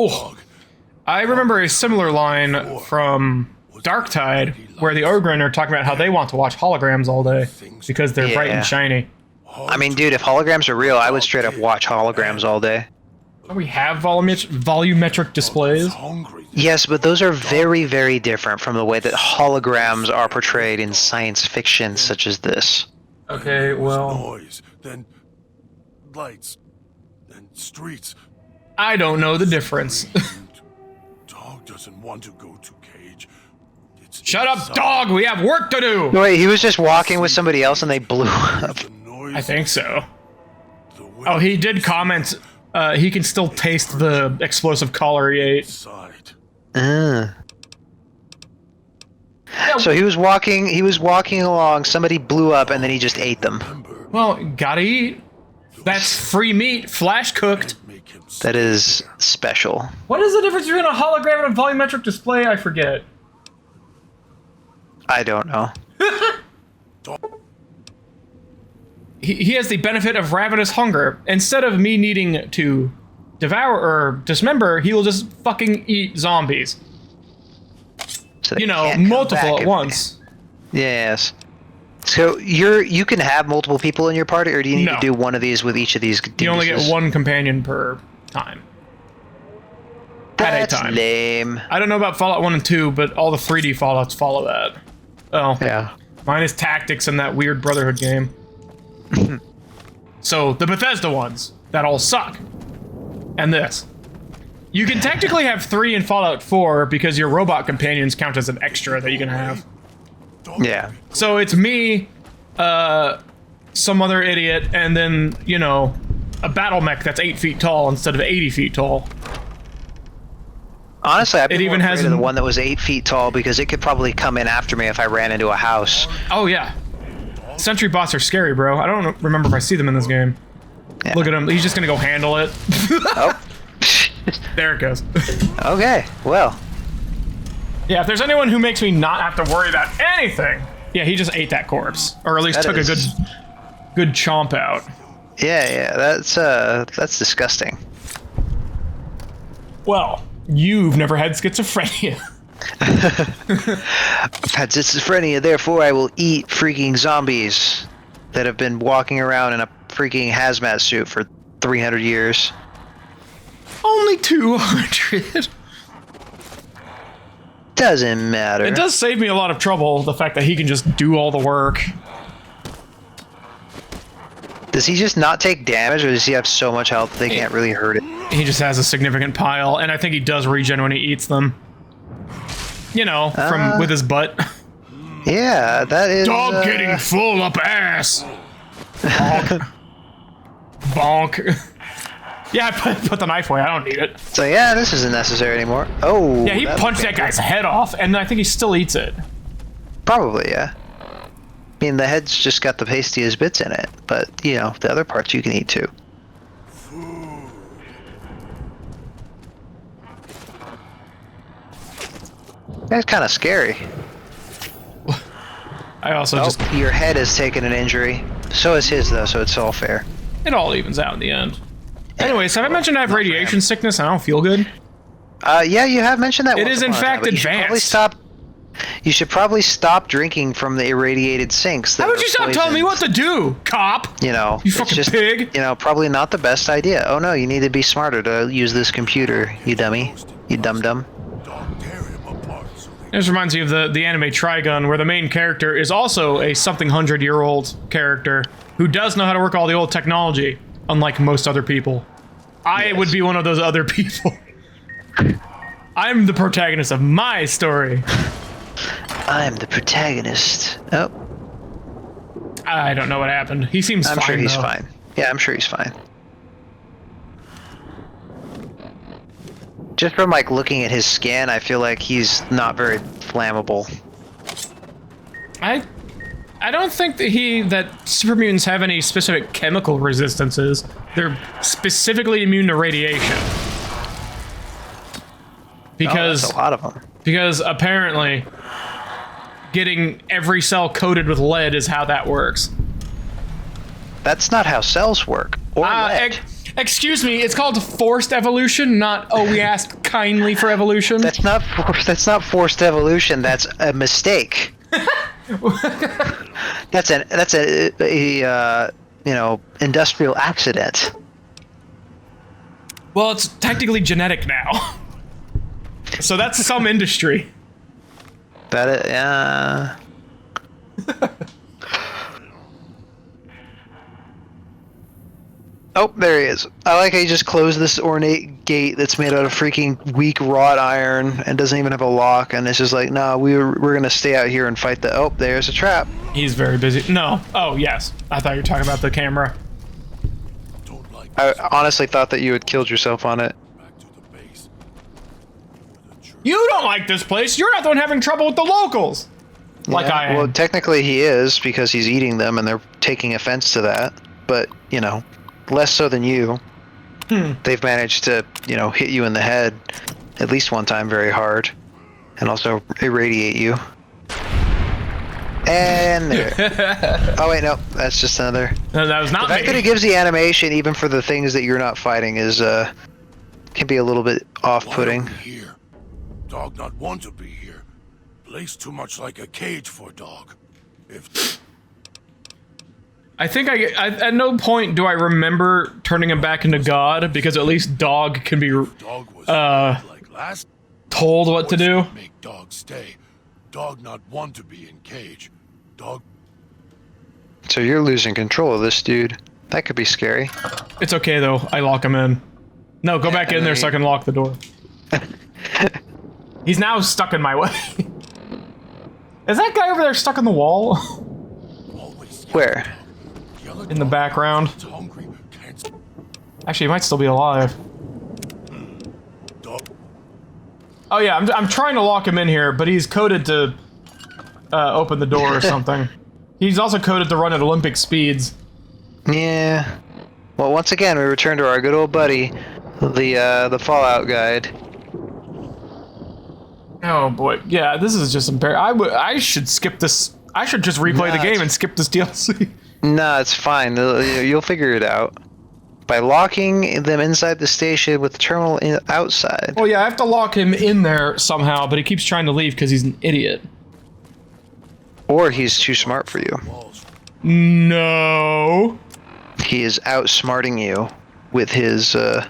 Oh, I remember a similar line from Darktide where the Ogryn are talking about how they want to watch holograms all day because they're bright and shiny. I mean, dude, if holograms are real, I would straight up watch holograms all day. We have volumetric displays. Yes, but those are very, very different from the way that holograms are portrayed in science fiction such as this. Okay, well... Noise, then lights, then streets. I don't know the difference. Dog doesn't want to go to cage. It's Shut up, inside. dog! We have work to do! No, wait, he was just walking with somebody else and they blew up. The noise, I think so. the wind Oh, he did comment he can still taste the explosive collar he ate. inside. So he was walking along, somebody blew up and then he just ate them. Well, gotta eat. That's free meat, flash cooked. Make him That is special. What is the difference between a hologram and a volumetric display? I forget. I don't know. He has the benefit of ravenous hunger. Instead of me needing to devour or dismember, he will just fucking eat zombies. So they You know, can't come multiple back at if- once. Yes. So you can have multiple people in your party, or do you need No. to do one of these with each of these? You only get dinguses? one companion per time. That's at a time. lame. I don't know about Fallout 1 and 2, but all the 3D Fallouts follow that. Oh. Yeah. Mine is Tactics and that weird Brotherhood game. So, the Bethesda ones, that all suck. And this. You can technically have 3 in Fallout 4 because your robot companions count as an extra that you can have. Yeah. So it's me, some other idiot, and then, you know, a battle mech that's 8 feet tall instead of 80 feet tall. Honestly, I'd be It more even afraid has of the an- one that was 8 feet tall because it could probably come in after me if I ran into a house. Oh, yeah. Sentry bots are scary, bro. I don't remember if I see them in this game. Yeah. Look at him. He's just gonna go handle it. Oh. There it goes. Okay. Well. Yeah, if there's anyone who makes me not have to worry about anything, yeah, he just ate that corpse, or at least That took is- a good chomp out. Yeah. That's disgusting. Well, you've never had schizophrenia. I've had schizophrenia, therefore I will eat freaking zombies that have been walking around in a freaking hazmat suit for 300 years. Only 200. Doesn't matter. It does save me a lot of trouble, the fact that he can just do all the work. Does he just not take damage, or does he have so much health that they can't really hurt it? He just has a significant pile, and I think he does regen when he eats them. You know, from with his butt. Yeah, that is... Dog getting full up ass. Bonk. Bonk. Yeah, I put the knife away. I don't need it. So yeah, this isn't necessary anymore. Oh. Yeah, he punched that guy's head off, and I think he still eats it. Probably, yeah. I mean, the head's just got the pastiest bits in it, but, you know, the other parts you can eat too. That's kind of scary. I also Oh, just... your head has taken an injury. So is his, though, so it's all fair. It all evens out in the end. Anyways, have I mentioned I have radiation sickness and I don't feel good? Yeah, you have mentioned that It once is in upon a time, fact but advanced. You should probably stop drinking from the irradiated sinks. How would you stop telling me what to do, cop? You know, You it's fucking just, pig. You know, probably not the best idea. Oh no, you need to be smarter to use this computer, you dummy. You dum-dum. Dog tear him apart so they This reminds me of the anime Trigun, where the main character is also a something 100-year-old character who does know how to work all the old technology, unlike most other people. I would be one of those other people. I'm the protagonist of my story. I'm the protagonist. Oh, I don't know what happened. He seems I'm fine, sure he's though. fine. Yeah, I'm sure he's fine. Just from like looking at his skin, I feel like he's not very flammable. I don't think that super mutants have any specific chemical resistances. They're specifically immune to radiation. Because That's a lot of them. because apparently getting every cell coated with lead is how that works. That's not how cells work. Or lead. Excuse me, it's called forced evolution, not we asked kindly for evolution. That's not forced evolution. That's a mistake. that's a industrial accident. Well, it's technically genetic now. So that's some industry. Oh, there he is. I like how you just closed this ornate gate that's made out of freaking weak wrought iron and doesn't even have a lock, and it's just like, no, we're gonna stay out here and fight the. Oh, there's a trap. He's very busy. No. Oh, yes. I thought you were talking about the camera. Don't like I honestly thought that you had killed yourself on it. back to the base. The church. You don't like this place. You're not the one having trouble with the locals. Like Yeah, I am. Well, technically he is because he's eating them and they're taking offense to that. But less so than you. They've managed to hit you in the head at least one time very hard, and also irradiate you. And there. Oh wait, no, that's just another. No, that was The not fact that me. it gives the animation even for the things that you're not fighting is can be a little bit Why are off-putting. we here? Dog not want to be here. Place too much like a cage for dog. If I think I at no point do I remember turning him back into God, because at least dog can be dog was like last, told what to voice do. would make dog stay. Dog not want to be in cage. Dog. So you're losing control of this dude. That could be scary. It's okay though. I lock him in. No, go back in there so I can lock the door. He's now stuck in my way. Is that guy over there stuck in the wall? Always Where? yell at In the dog. background. It's hungry. Can't. Actually, he might still be alive. Dog. Oh yeah, I'm trying to lock him in here, but he's coded to open the door or something. He's also coded to run at Olympic speeds. Yeah. Well, once again, we return to our good old buddy, the Fallout guide. Oh boy, yeah, this is just embarrassing. I should skip this. I should just replay the Nah, game it's- and skip this DLC. No, it's fine. You'll figure it out. By locking them inside the station with the terminal outside. Well, yeah, I have to lock him in there somehow, but he keeps trying to leave because he's an idiot. Or he's too smart for you. Walls. No. He is outsmarting you with his, I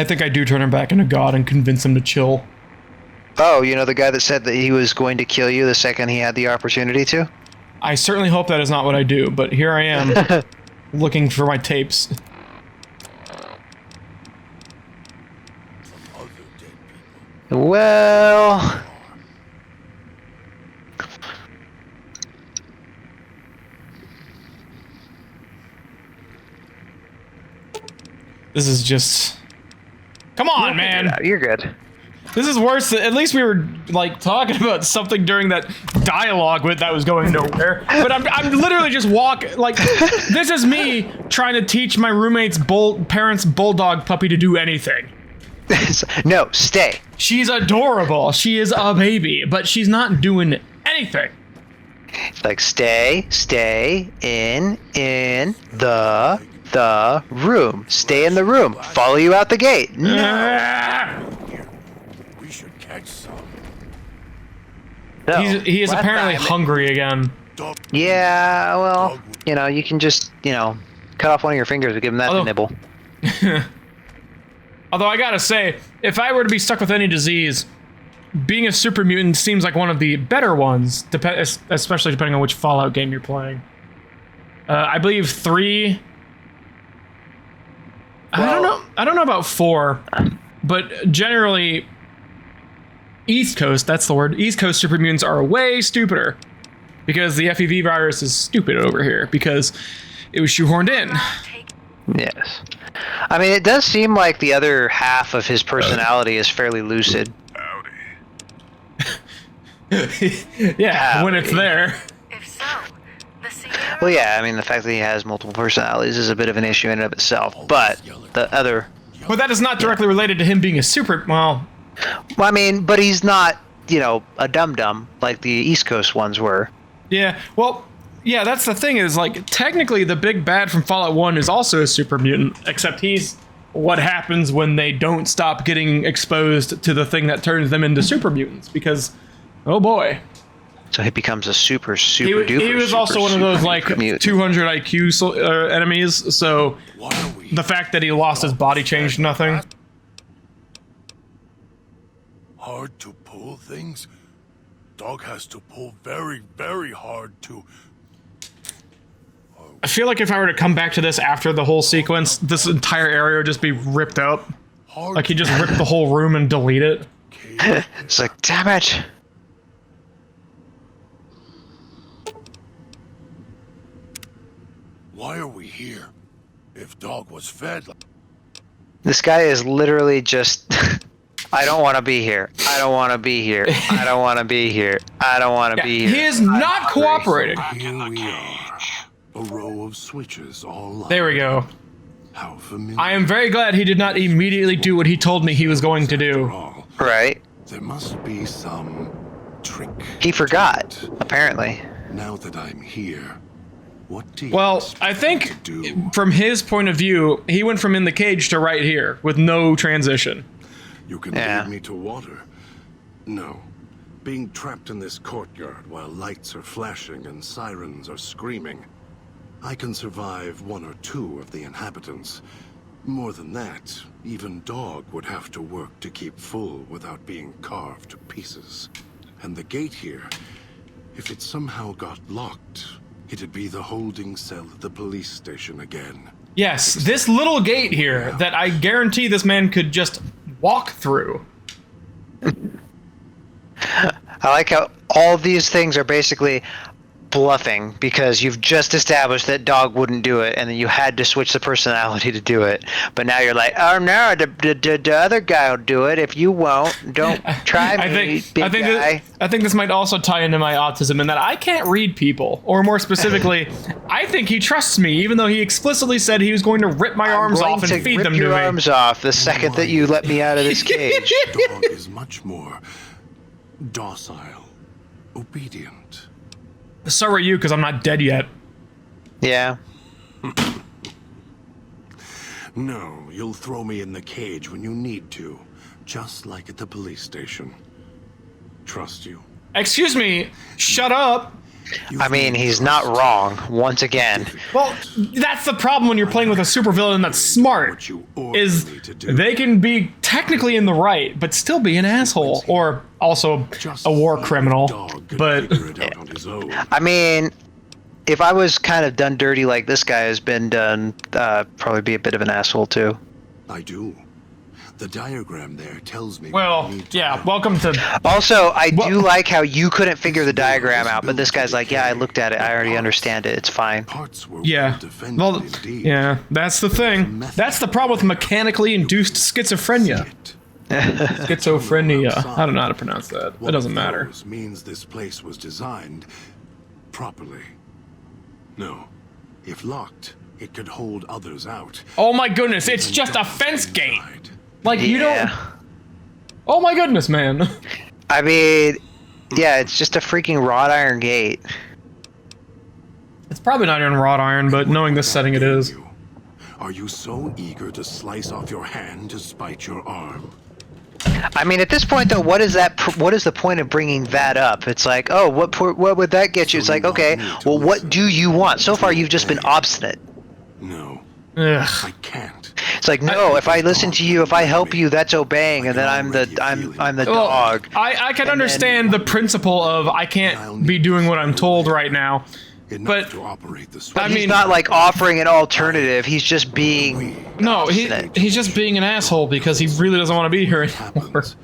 think I do turn him back into God and convince him to chill. Oh, the guy that said that he was going to kill you the second he had the opportunity to? I certainly hope that is not what I do, but here I am looking for my tapes. Other dead people. Well... This is just... Come on, man! You're good. This is worse. At least we were like talking about something during that dialogue with that was going nowhere. But I'm literally just this is me trying to teach my roommate's parents' bulldog puppy to do anything. No, stay. She's adorable. She is a baby, but she's not doing anything. Like, stay in the room. Stay in the room. Follow you out the gate. No. Here. We should catch some. No. He is What apparently the- hungry again. Dog. Yeah, well, you can just, cut off one of your fingers and give him that Although- to nibble. Although I gotta say, if I were to be stuck with any disease, being a super mutant seems like one of the better ones, especially depending on which Fallout game you're playing. I believe 3. I don't know about 4, but generally, East Coast. That's the word. East Coast super mutants are way stupider because the FEV virus is stupid over here because it was shoehorned in. Yes. I mean, it does seem like the other half of his personality is fairly lucid. Yeah, when it's there. If so, the Sierra Well, yeah, I mean, the fact that he has multiple personalities is a bit of an issue in and of itself, but the other... But that is not directly related to him being a super. Well, Well, I mean, but he's not, a dum-dum like the East Coast ones were. yeah. Well, Yeah, that's the thing is, like, technically the big bad from Fallout 1 is also a super mutant, except he's what happens when they don't stop getting exposed to the thing that turns them into super mutants, because, oh boy. So he becomes a super He duper. was also one of those, like, mutant. 200 IQ enemies, so the fact that he lost his body changed nothing. Hard to pull things? Dog has to pull very, very hard to... I feel like if I were to come back to this after the whole sequence, this entire area would just be ripped up. Hard Like he just ripped the whole room and delete it. It's like, damn it. Why are we here? If Dog was fed... This guy is literally just... I don't want to be here. I don't want to be here. I don't want to be here. I don't want to be here. He is not cooperating. Here we are. A row of switches all lined. There we go. How familiar. I am very glad he did not immediately do what he told me he was going to do. All. Right? There must be some trick. He forgot, apparently. Now that I'm here, what do you Well, expect I think to do? from his point of view, he went from in the cage to right here with no transition. You can Yeah. lead me to water. No. Being trapped in this courtyard while lights are flashing and sirens are screaming. I can survive one or two of the inhabitants. More than that, even Dog would have to work to keep full without being carved to pieces. And the gate here, if it somehow got locked, it'd be the holding cell at the police station again. Yes, this little gate here that I guarantee this man could just walk through. I like how all these things are basically bluffing because you've just established that Dog wouldn't do it and then you had to switch the personality to do it. But now you're like, oh no, the other guy will do it. If you won't, don't try me, big guy. I think this might also tie into my autism in that I can't read people. Or more specifically, I think he trusts me even though he explicitly said he was going to rip my arms I'm off going and to feed rip them to your me. arms off the second that you let me out of this cage. Dog is much more docile, obedient. So are you, because I'm not dead yet. Yeah. No, you'll throw me in the cage when you need to, just like at the police station. Trust you. Excuse me, shut up. I mean, he's not wrong, once again. Well, that's the problem when you're playing with a supervillain that's smart, What you order is me to do. they can be technically in the right, but still be an asshole, or also Just a war so criminal, Dog could but figure it out on his own. I mean, if I was kind of done dirty like this guy has been done, probably be a bit of an asshole too. I do. The diagram there tells me. well, what I need to yeah, know. welcome to... Also, I Well- do like how you couldn't figure the diagram out, but this guy's like, yeah, I looked at it. I already understand it. It's fine. Parts were Yeah, well defended well, indeed. yeah, that's the thing. That's the problem with mechanically induced schizophrenia. It. Schizophrenia. I don't know how to pronounce that. It One doesn't of matter. those means this place was designed properly. No, if locked, it could hold others out. Oh my goodness, it's Even just a dogs fence gate. inside. Like, you Yeah. don't... Oh my goodness, man. I mean, yeah, it's just a freaking wrought iron gate. It's probably not even wrought iron, but knowing this setting it is. Are you so eager to slice off your hand to spite your arm? I mean, at this point, though, what is the point of bringing that up? It's like, oh, what would that get you? It's like, okay, well, what do you want? So far, you've just been obstinate. No, Ugh. I can't. It's like, no, if I listen to you, if I help you, that's obeying, and then I'm the Well, dog. I can understand the principle of I can't be doing what I'm told right now. Enough But- to operate the switch. I He's mean- not like offering an alternative. He's just being No, obstinate. he's just being an asshole because he really doesn't want to be here anymore. happens.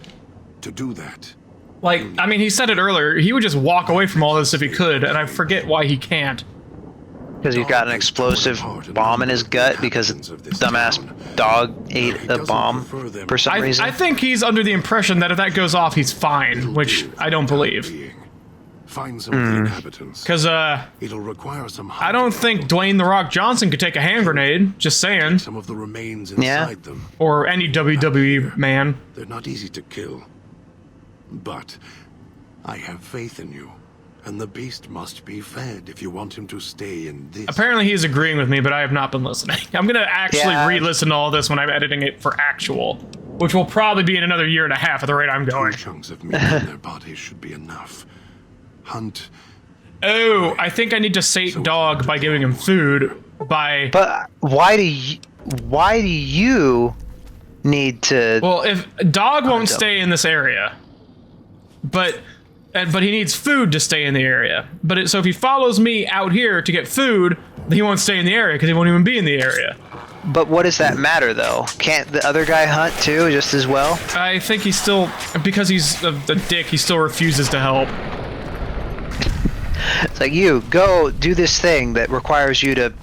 To do that, Like, I mean, he said it earlier. He would just walk away from all this if he could, and I forget why he can't. Because he's got an explosive bomb in his gut because dumbass dog ate a bomb for some reason. I think he's under the impression that if that goes off, he's fine, which I don't believe. being. Find some of the inhabitants. Because, It'll require some. I don't think Dwayne The Rock Johnson could take a hand grenade, just saying. Some of the remains inside Yeah. them. Or any WWE man. They're not easy to kill. But I have faith in you, And the beast must be fed if you want him to stay in this. Apparently he is agreeing with me, but I have not been listening. I'm going to actually Yeah. re-listen to all this when I'm editing it for actual, which will probably be in another year and a half at the rate I'm going. 2 chunks of meat in their bodies should be enough. Hunt. Oh, I think I need to sate dog by giving him food by... But why do you need to? Well, if dog won't stay in this area, but he needs food to stay in the area. So if he follows me out here to get food, he won't stay in the area because he won't even be in the area. But what does that matter though? Can't the other guy hunt too, just as well? I think he's still, because he's a dick, he still refuses to help. It's like, you go do this thing that requires you to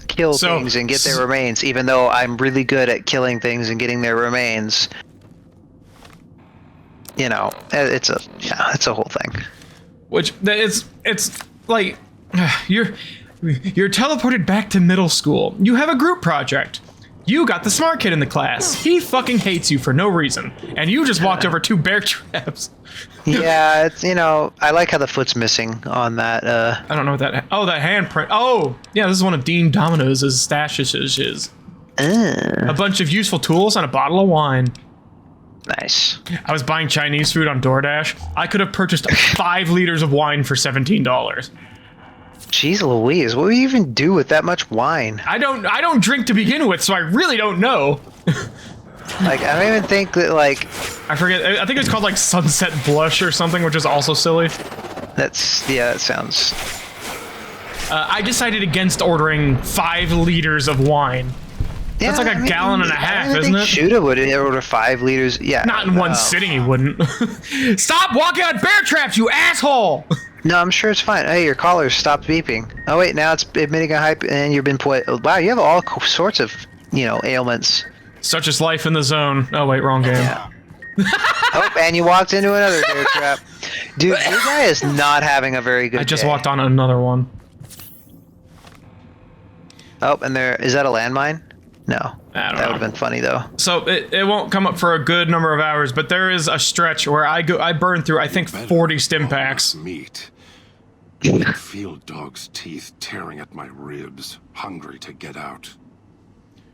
kill things and get their remains, even though I'm really good at killing things and getting their remains. You know, it's a whole thing. Which it's like you're teleported back to middle school. You have a group project. You got the smart kid in the class. He fucking hates you for no reason, and you just walked over 2 bear traps. Yeah, it's, you know, I like how the foot's missing on that. I don't know what that. Oh, that handprint. Oh, yeah, this is one of Dean Domino's stashes. A bunch of useful tools and a bottle of wine. Nice. I was buying Chinese food on DoorDash. I could have purchased 5 liters of wine for $17. Jeez Louise, what do you even do with that much wine? I don't drink to begin with, so I really don't know. Like, I don't even think that, like... I forget. I think it's called, like, Sunset Blush or something, which is also silly. that sounds... I decided against ordering 5 liters of wine. Yeah, That's like a gallon and a half, isn't it? Shuda would order 5 liters. Yeah. Not in one sitting, he wouldn't. Stop walking on bear traps, you asshole! No, I'm sure it's fine. Hey, your collar stopped beeping. Oh wait, now it's emitting a hype, and you've been Wow, you have all sorts of, ailments. Such is life in the zone. Oh wait, wrong game. Yeah. Oh, and you walked into another bear trap. Dude, your guy is not having a very good I just day. walked on another one. Oh, and is that a landmine? No. I don't That know. would have been funny though. So it won't come up for a good number of hours, but there is a stretch where I burn through, I think, 40 stim packs. Meat. I can feel dog's teeth tearing at my ribs, hungry to get out.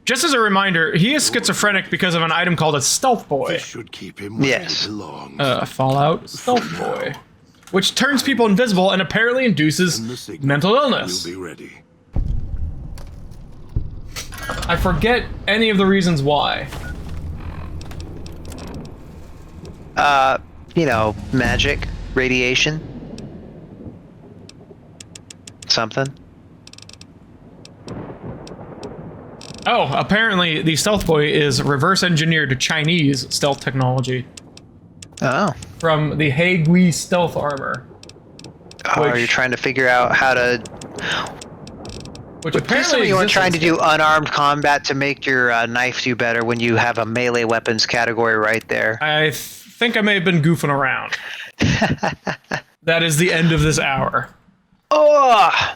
Just as a reminder, he is schizophrenic because of an item called a Stealth Boy. This should keep him where Yes. he belongs. Fallout Stealth Boy. Which turns people invisible and apparently induces And the signal, mental illness. You'll be ready. I forget any of the reasons why. Magic, radiation, something. Oh, apparently the Stealth Boy is reverse engineered Chinese stealth technology Oh. from the Haegui stealth armor. Are you trying to figure out how to... Which Please tell apparently me you weren't exists trying to in- do unarmed combat to make your knife do better when you have a melee weapons category right there. I think I may have been goofing around. That is the end of this hour. Oh!